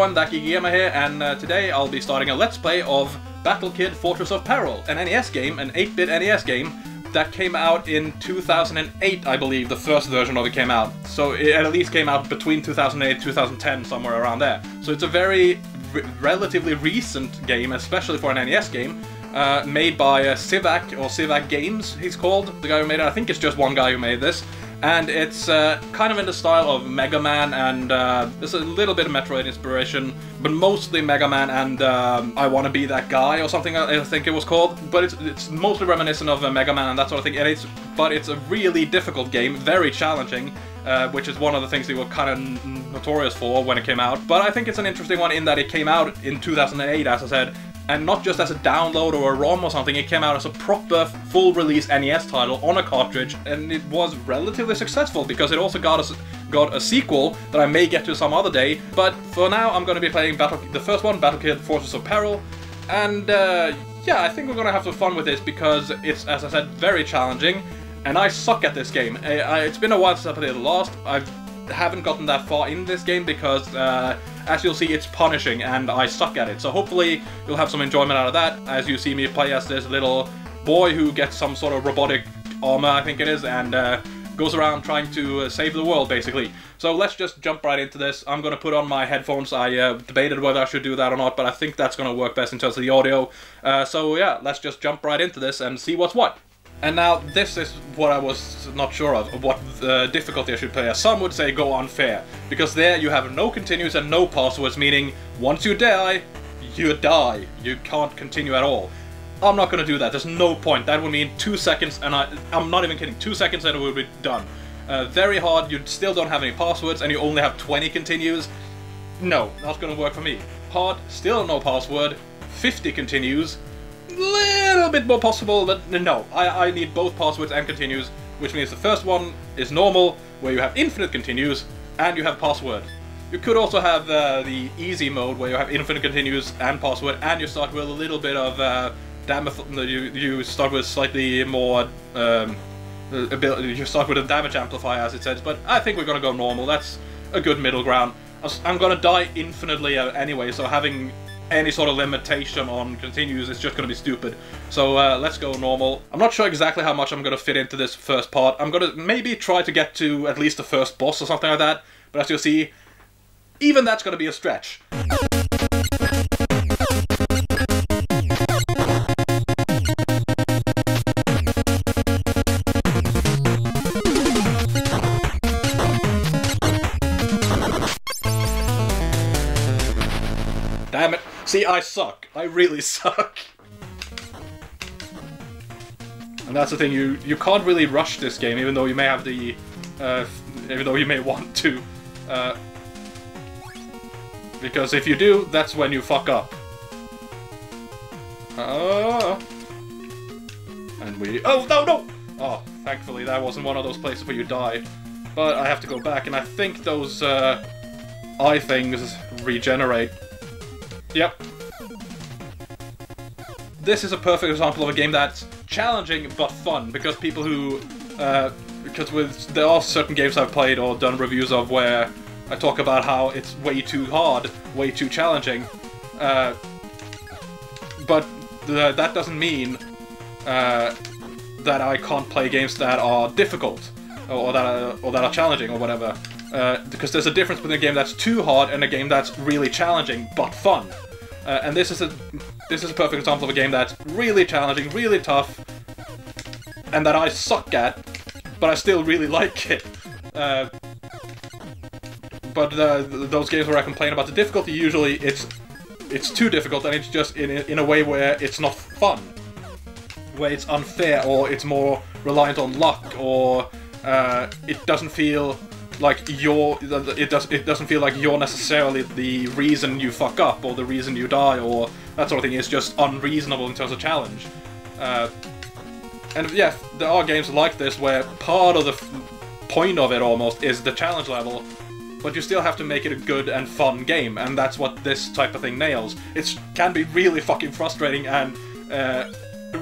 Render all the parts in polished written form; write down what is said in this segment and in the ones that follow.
everyone, Gamer here, and today I'll be starting a Let's Play of Battle Kid Fortress of Peril, an NES game, an 8-bit NES game that came out in 2008, I believe, the first version of it came out. So it at least came out between 2008 and 2010, somewhere around there. So it's a very relatively recent game, especially for an NES game, made by Civac Games, he's called, the guy who made it. I think it's just one guy who made this. And it's kind of in the style of Mega Man, and there's a little bit of Metroid inspiration, but mostly Mega Man and I Wanna Be That Guy or something, I think it was called. But it's mostly reminiscent of Mega Man and that sort of thing. And but it's a really difficult game, very challenging, which is one of the things they were kind of notorious for when it came out. But I think it's an interesting one in that it came out in 2008, as I said. And not just as a download or a ROM or something, it came out as a proper, full-release NES title on a cartridge, and it was relatively successful, because it also got a sequel that I may get to some other day. But for now, I'm going to be playing the first one, Battle Kid Fortress of Peril, and yeah, I think we're going to have some fun with this, because it's, as I said, very challenging, and I suck at this game. It's been a while since I played it last. I haven't gotten that far in this game, because as you'll see, it's punishing, and I suck at it. So hopefully you'll have some enjoyment out of that, as you see me play as this little boy who gets some sort of robotic armor, I think it is, and goes around trying to save the world, basically. So let's just jump right into this. I'm going to put on my headphones. I debated whether I should do that or not, but I think that's going to work best in terms of the audio. So yeah, let's just jump right into this and see what's what. And now, this is what I was not sure of what difficulty I should play as. Some would say go unfair, because there you have no continues and no passwords, meaning once you die, you die. You can't continue at all. I'm not going to do that. There's no point. That would mean 2 seconds, and I'm not even kidding, 2 seconds and it would be done. Very hard, you still don't have any passwords, and you only have 20 continues. No, not going to work for me. Hard, still no password, 50 continues. Little bit more possible, but no, I need both passwords and continues, which means the first one is normal, where you have infinite continues, and you have password. You could also have the easy mode, where you have infinite continues and password, and you start with a little bit of you start with slightly more you start with a damage amplifier, as it says, but I think we're gonna go normal. That's a good middle ground. I'm gonna die infinitely anyway, so having any sort of limitation on continues is just going to be stupid. So let's go normal. I'm not sure exactly how much I'm going to fit into this first part. I'm going to maybe try to get to at least the first boss or something like that. But as you'll see, even that's going to be a stretch. Damn it. See, I suck. I really suck. And that's the thing, you can't really rush this game, even though you may have the... even though you may want to. Because if you do, that's when you fuck up. And we... Oh, no, no! Oh, thankfully that wasn't one of those places where you die. But I have to go back, and I think those eye things regenerate. Yep. This is a perfect example of a game that's challenging but fun, because people who... there are certain games I've played or done reviews of where I talk about how it's way too hard, way too challenging, but that doesn't mean that I can't play games that are difficult, or that are challenging, or whatever. Because there's a difference between a game that's too hard and a game that's really challenging but fun. And this is a perfect example of a game that's really challenging, really tough, and that I suck at, but I still really like it. But those games where I complain about the difficulty, usually it's too difficult, and it's just in a way where it's not fun, where it's unfair, or it's more reliant on luck, or it doesn't feel like it doesn't feel like you're necessarily the reason you fuck up, or the reason you die, or that sort of thing. It's just unreasonable in terms of challenge. And yeah, there are games like this where part of the point of it almost is the challenge level, but you still have to make it a good and fun game, and that's what this type of thing nails. It can be really fucking frustrating and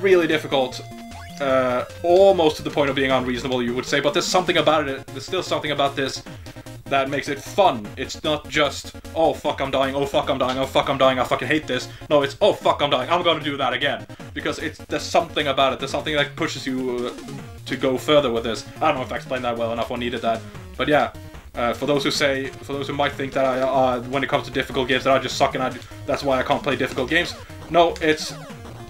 really difficult, almost to the point of being unreasonable, you would say, but there's something about it, there's still something about this that makes it fun. It's not just oh fuck I'm dying, oh fuck I'm dying, oh fuck I'm dying, I fucking hate this. No, it's oh fuck I'm dying, I'm gonna do that again. Because there's something about it, there's something that pushes you to go further with this. I don't know if I explained that well enough or needed that. But yeah, for those who might think that when it comes to difficult games that I just suck and that's why I can't play difficult games. No, it's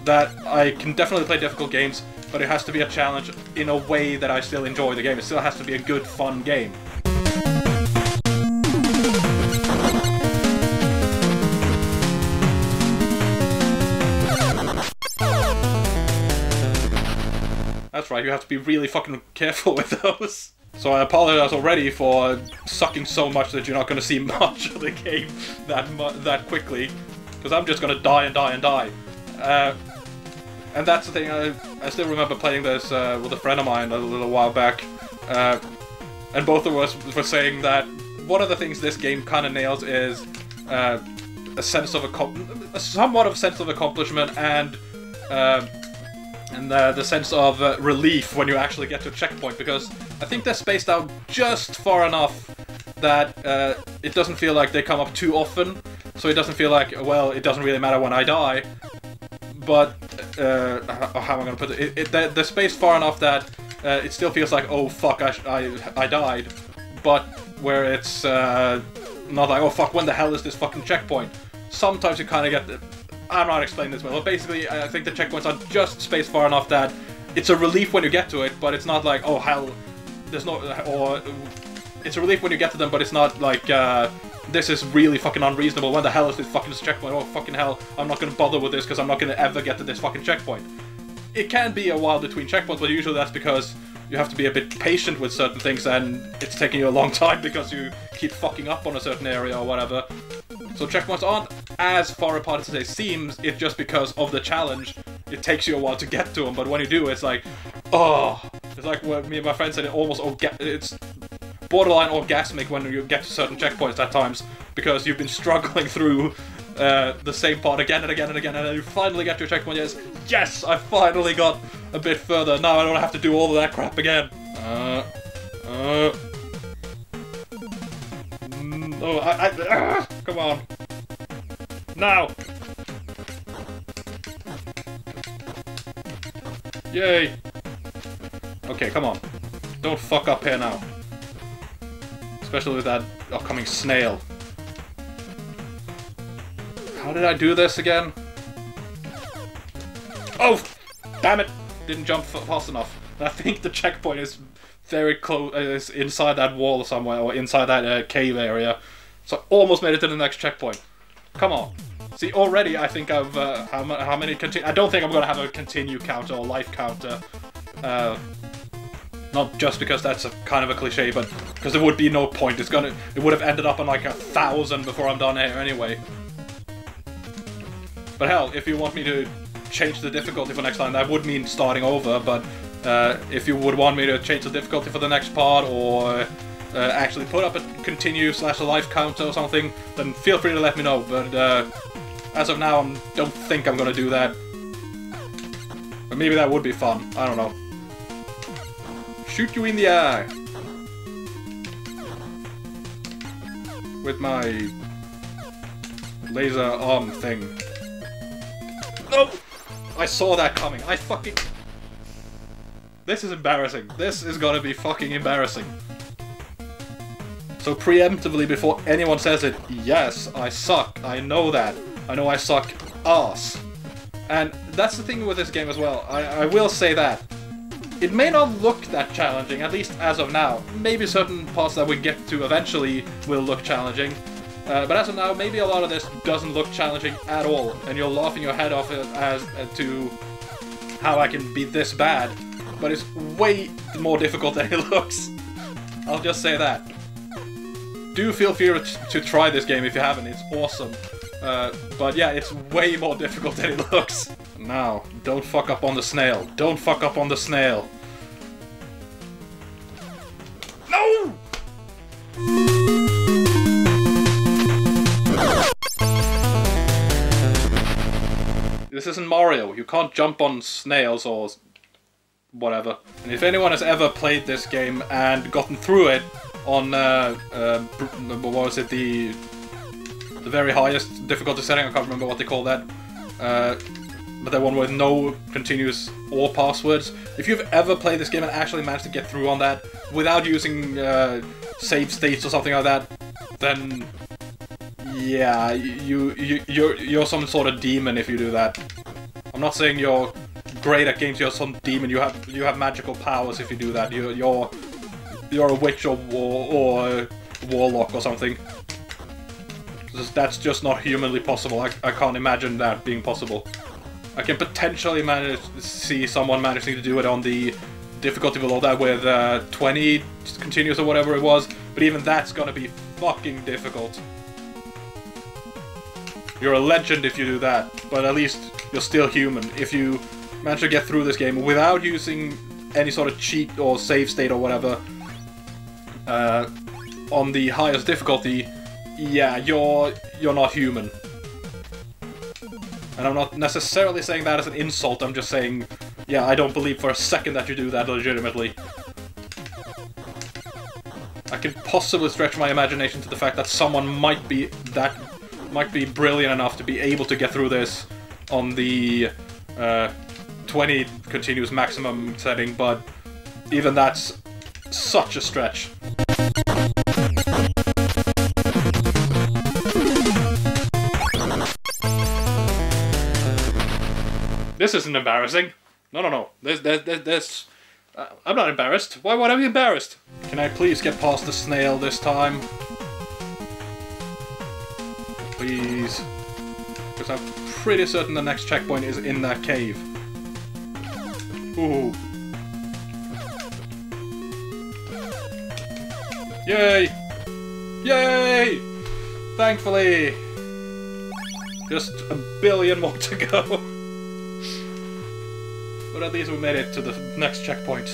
that I can definitely play difficult games, but it has to be a challenge in a way that I still enjoy the game. It still has to be a good, fun game. That's right, you have to be really fucking careful with those. So I apologize already for sucking so much that you're not going to see much of the game that quickly, because I'm just going to die and die and die. And that's the thing, I still remember playing this with a friend of mine a little while back, and both of us were saying that one of the things this game kind of nails is a sense of somewhat of a sense of accomplishment and the sense of relief when you actually get to a checkpoint, because I think they're spaced out just far enough that it doesn't feel like they come up too often, so it doesn't feel like, well, it doesn't really matter when I die, but how am I going to put it? They're spaced far enough that it still feels like, oh fuck, I died, but where it's not like, oh fuck, when the hell is this fucking checkpoint? Sometimes you kind of get I'm not explaining this well, but basically I think the checkpoints are just spaced far enough that it's a relief when you get to it, but it's not like, oh hell, there's no, or it's a relief when you get to them, but it's not like, this is really fucking unreasonable, when the hell is this fucking checkpoint, oh fucking hell, I'm not gonna bother with this because I'm not gonna ever get to this fucking checkpoint. It can be a while between checkpoints, but usually that's because you have to be a bit patient with certain things and it's taking you a long time because you keep fucking up on a certain area or whatever. So checkpoints aren't as far apart as they seem, it's just because of the challenge, it takes you a while to get to them, but when you do, it's like, oh, it's like what me and my friend said, it's borderline orgasmic when you get to certain checkpoints at times, because you've been struggling through the same part again and again and again, and then you finally get to your checkpoint, yes, I finally got a bit further, now I don't have to do all of that crap again. Oh, come on. Now! Yay! Okay, come on. Don't fuck up here now. Especially with that upcoming snail. How did I do this again? Oh! Damn it! Didn't jump fast enough. I think the checkpoint is very close, is inside that wall somewhere, or inside that cave area. So I almost made it to the next checkpoint. Come on. See, already I think I've, how many continue, I don't think I'm gonna have a continue counter or life counter. Not just because that's a kind of a cliche, but because there would be no point. It would have ended up on like 1,000 before I'm done here anyway. But hell, if you want me to change the difficulty for next time, that would mean starting over, but if you would want me to change the difficulty for the next part, or actually put up a continue/a life counter or something, then feel free to let me know, but as of now, I don't think I'm gonna do that. But maybe that would be fun, I don't know. Shoot you in the eye! With my laser arm thing. No! I saw that coming, I fucking... This is embarrassing. This is gonna be fucking embarrassing. So preemptively, before anyone says it, yes, I suck. I know that. I know I suck ass. And that's the thing with this game as well. I will say that. It may not look that challenging, at least as of now. Maybe certain parts that we get to eventually will look challenging. But as of now, maybe a lot of this doesn't look challenging at all. And you're laughing your head off as to how I can be this bad. But it's way more difficult than it looks. I'll just say that. Do feel free to try this game if you haven't, it's awesome. But yeah, it's way more difficult than it looks. Now, don't fuck up on the snail. Don't fuck up on the snail. No! This isn't Mario. You can't jump on snails or whatever. And if anyone has ever played this game and gotten through it on, what was it, the the very highest difficulty setting. I can't remember what they call that. But the one with no continuous or passwords. If you've ever played this game and actually managed to get through on that without using save states or something like that, then yeah, you're some sort of demon if you do that. I'm not saying you're great at games. You're some demon. You have magical powers if you do that. You're a witch or a warlock or something. That's just not humanly possible. I can't imagine that being possible. I can potentially see someone managing to do it on the difficulty below that with 20 continuous or whatever it was, but even that's gonna be fucking difficult. You're a legend if you do that, but at least you're still human. If you manage to get through this game without using any sort of cheat or save state or whatever, on the highest difficulty, yeah, you're not human. And I'm not necessarily saying that as an insult, I'm just saying, yeah, I don't believe for a second that you do that legitimately. I can possibly stretch my imagination to the fact that someone might be brilliant enough to be able to get through this on the 20 continuous maximum setting, but even that's such a stretch. This isn't embarrassing. No. This. I'm not embarrassed. Why would I be embarrassed? Can I please get past the snail this time? Please. Because I'm pretty certain the next checkpoint is in that cave. Ooh. Yay! Yay! Thankfully! Just a billion more to go. But at least we made it to the next checkpoint.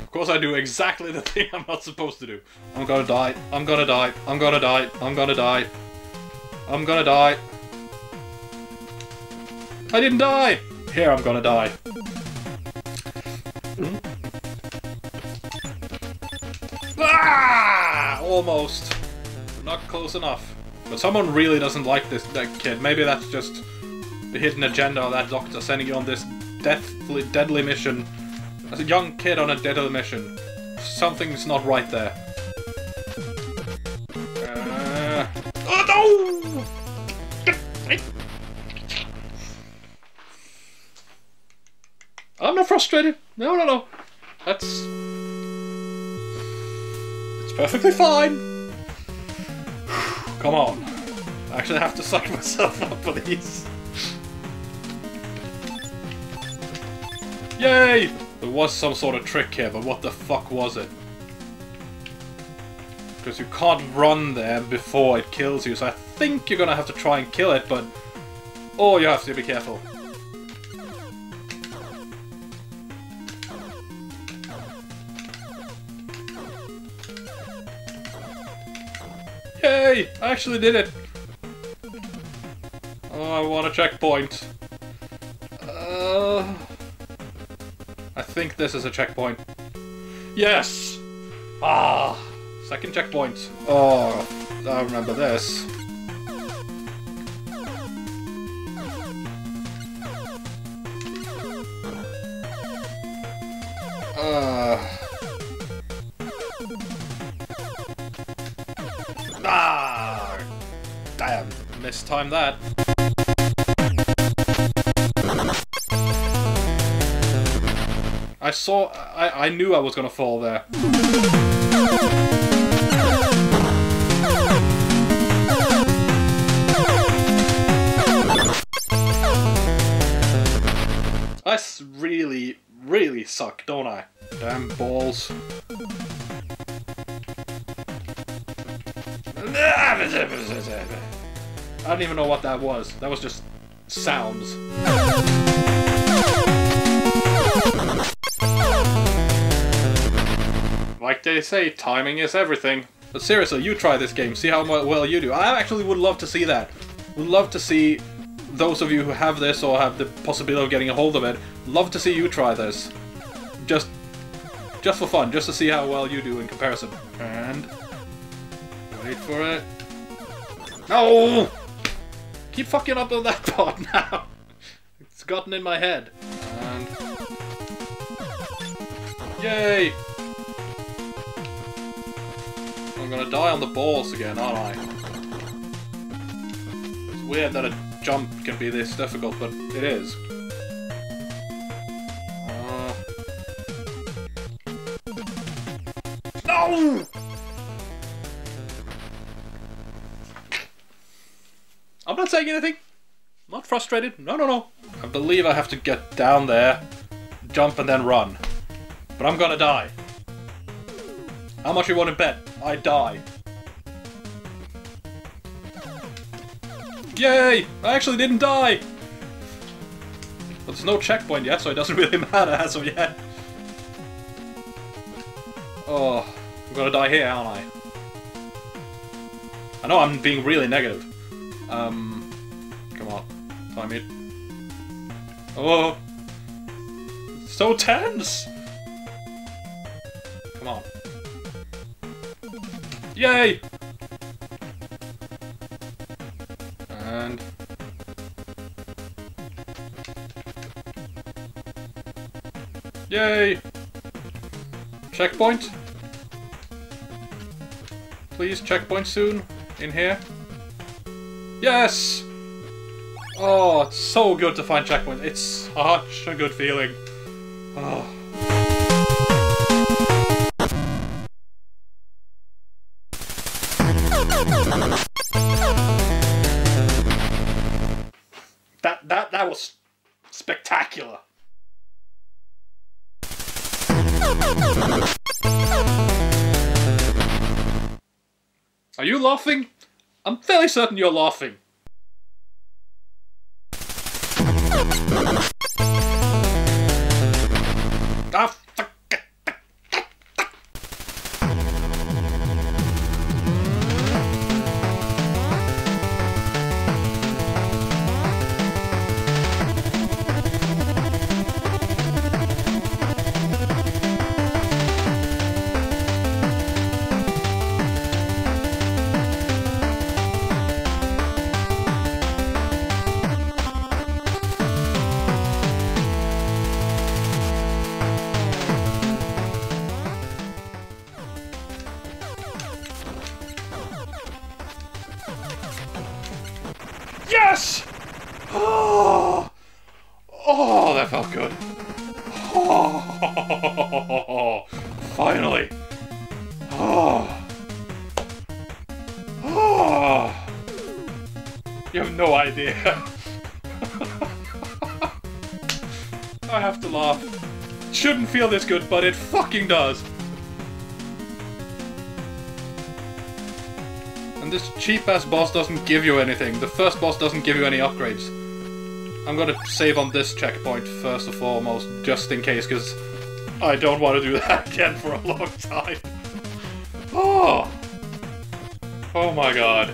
Of course I do exactly the thing I'm not supposed to do. I'm gonna die. I'm gonna die. I'm gonna die. I'm gonna die. I'm gonna die. I didn't die! Here I'm gonna die. Ah! Almost. Not close enough. But someone really doesn't like that kid. Maybe that's just the hidden agenda of that doctor sending you on this deadly mission. As a young kid on a deadly mission. Something's not right there. Oh no! I'm not frustrated. No. It's perfectly fine. Come on. I actually have to suck myself up for these. Yay! There was some sort of trick here, but what the fuck was it? Because you can't run there before it kills you, so I think you're gonna have to try and kill it, but... Oh, you have to be careful. Yay! I actually did it! Oh, I want a checkpoint. I think this is a checkpoint. Yes! Ah! Second checkpoint. Oh, I remember this. Ah! Damn, mistimed that. I knew I was gonna fall there. I really suck, don't I? Damn balls. I don't even know what that was. That was just sounds. Like they say, timing is everything. But seriously, you try this game, see how well you do. I actually would love to see that. Would love to see those of you who have this or have the possibility of getting a hold of it Love to see you try this. Just for fun, just to see how well you do in comparison. And... wait for it. No! Keep fucking up on that part now. It's gotten in my head. And... yay! I'm gonna die on the balls again, aren't I? It's weird that a jump can be this difficult, but it is. No! I'm not saying anything. I'm not frustrated. No, no, no. I believe I have to get down there, jump, and then run. But I'm gonna die. How much you want to bet? I die. Yay! I actually didn't die! But there's no checkpoint yet, so it doesn't really matter as of yet. Oh, I'm gonna die here, aren't I? I know I'm being really negative. Come on. Time it. Oh! So tense! Come on. Yay! And... yay! Checkpoint? Please, checkpoint soon. In here. Yes! Oh, it's so good to find checkpoints. It's such a good feeling. Oh. That was spectacular. Are you laughing? I'm fairly certain you're laughing. Ah, fuck. Yes! Oh, oh, that felt good. Oh, finally. Oh. Oh. You have no idea. I have to laugh. It shouldn't feel this good, but it fucking does. And this cheap-ass boss doesn't give you anything. The first boss doesn't give you any upgrades. I'm gonna save on this checkpoint first and foremost, just in case, because I don't want to do that again for a long time. Oh! Oh my god.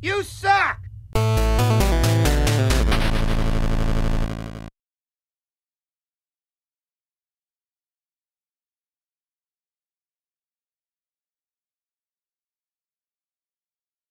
You suck!